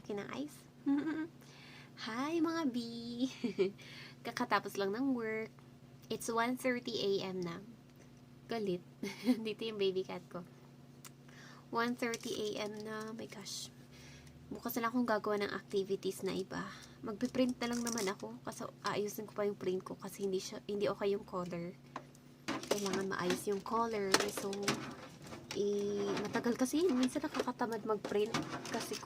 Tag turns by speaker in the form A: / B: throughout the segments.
A: akin ng ice. Hi mga B! Kakatapos lang ng work. It's 1:30 a.m. na. Galit. Dito yung baby cat ko. 1:30 a.m. na. My gosh. Bukas na lang akong gagawa ng activities na iba. Magpiprint na lang naman ako. Kasi aayusin ko pa yung print ko. Kasi hindi okay yung color. Kailangan maayos yung color. So, matagal kasi. Minsan nakakatamad mag-print. Kasi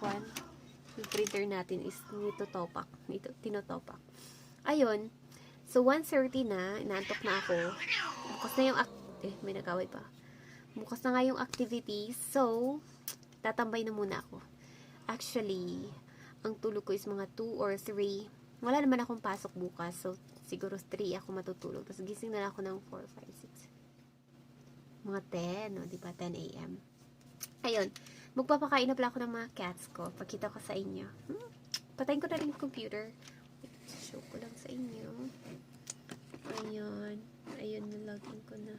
A: yung printer natin is tinotopak. Ayun. So, 1:30 na. Inaantok na ako. Bukas na yung may nag-away pa. Bukas na nga yung activities. So, tatambay na muna ako. Actually, ang tulog ko is mga 2 or 3. Wala naman akong pasok bukas. So, siguro 3 ako matutulog. Tapos gising na lang ako ng 4, 5, 6. Mga 10, no? Diba? 10 a.m. Ayun. Magpapakain na pala ako ng mga cats ko. Pakita ko sa inyo. Patayin ko na rin yung computer. Show ko lang sa inyo. Ayun. Ayun, nalagin ko na.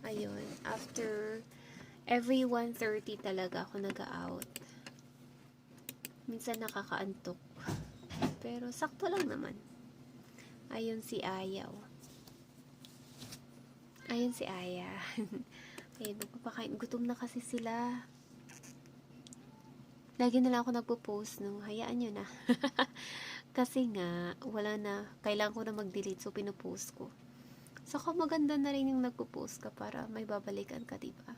A: Ayun. After every 1:30 talaga ako nag-out. Minsan nakakaantok. Pero sakto lang naman. Ayun si Aya. Ayun si Aya. Ayun, magpapakain. Gutom na kasi sila. Lagi na lang ako nagpo-post nung hayaan nyo na. Kasi nga, wala na. Kailangan ko na mag-delete. So, pinopost ko. Saka maganda na rin yung nagpo-post ka para may babalikan ka, diba?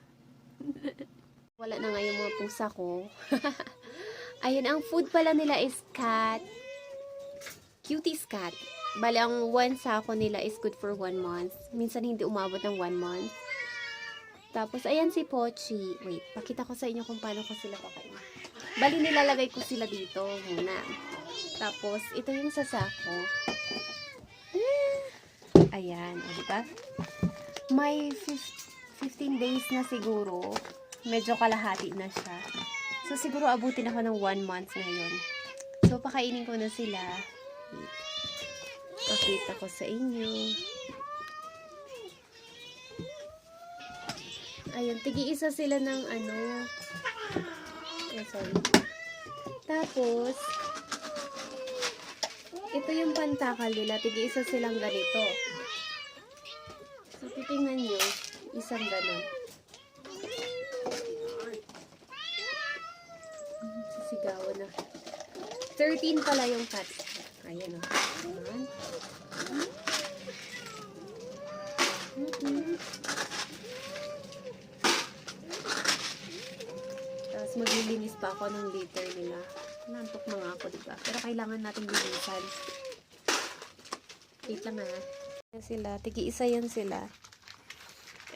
A: Wala na nga yung mga pusa ko. Ayun, ang food pala nila is cat. Cuties cat. Bali, ang one sako nila is good for 1 month. Minsan hindi umabot ng 1 month. Tapos, ayan si Pochi. Wait, pakita ko sa inyo kung paano ko sila pakain. Bali, nilalagay ko sila dito muna. Tapos, ito yung sasako. Ayan, o diba? May 15 days na siguro. Medyo kalahati na siya. So, siguro abutin ako ng 1 month ngayon. So, pakainin ko na sila. Pakita ko sa inyo. Ayun, tigi-isa sila ng sorry. Tapos, ito yung pantakal nila. Tigi-isa silang ganito. So, titingnan nyo. Isang ganon. Sisigawan na. 13 pala yung cats. Ayan o. Tapos maglilinis pa ako ng litter nila. Nantok mga ako, diba? Pero kailangan natin linisan. Wait lang ha. Sila. Tigi-isa yan sila.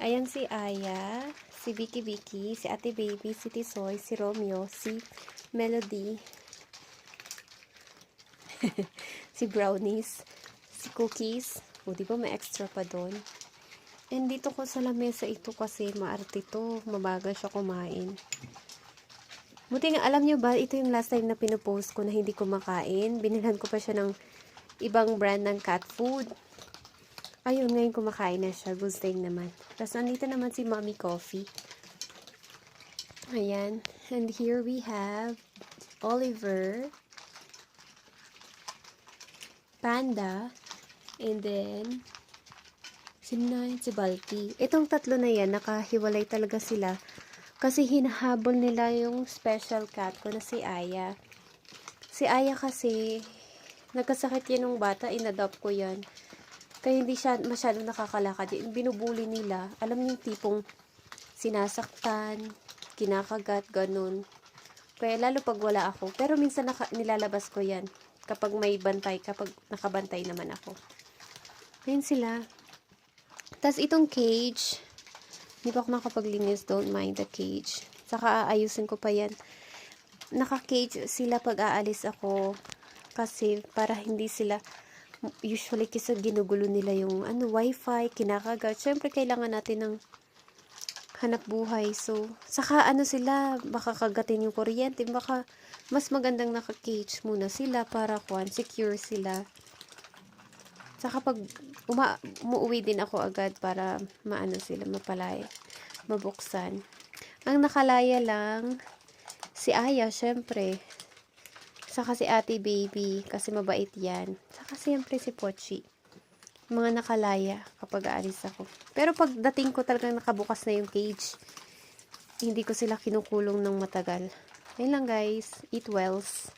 A: Ayan si Aya, si Vicky, si Ate Baby, si Tisoy, si Romeo, si Melody, si Brownies, si Cookies. O, diba may extra pa doon? And dito ko sa lamesa ito kasi maarte to. Mabagal siya kumain. Buti nga, alam nyo ba, ito yung last time na pinopost ko na hindi kumakain. Binilhan ko pa siya ng ibang brand ng cat food. Ayun, ngayon kumakain na siya. Good thing naman. Tapos, nandito naman si Mommy Coffee. Ayan. And here we have Oliver, Panda, and then, si Balti. Itong tatlo na yan, nakahiwalay talaga sila. Kasi hinahabol nila yung special cat ko na si Aya. Si Aya kasi, nagkasakit yan ng bata, inadopt ko yan. Kaya hindi siya masyadong nakakalakad. Binubuli nila. Alam niyo yung tipong sinasaktan, kinakagat, ganun. Kaya lalo pag wala ako. Pero minsan nilalabas ko yan. Kapag may bantay, kapag nakabantay naman ako. Ayun sila. Tapos itong cage, hindi pa ako nakapaglinis. Don't mind the cage. Saka aayusin ko pa yan. Naka-cage sila pag aalis ako. Kasi para hindi sila usually kasi ginugulo nila yung wifi, kinakagat. Syempre kailangan natin ng hanap buhay. So, saka sila, baka kagatin yung kuryente. Baka mas magandang naka-cage muna sila para secure sila. Saka pag umuwi din ako agad para sila mapalaya, mabuksan. Ang nakalaya lang Si Aya, syempre. Saka si Ate Baby, kasi mabait yan. Saka siyempre si Pochi. Mga nakalaya kapag aalis ako. Pero pagdating ko talagang nakabukas na yung cage, hindi ko sila kinukulong ng matagal. Ayun lang guys. Eat wells.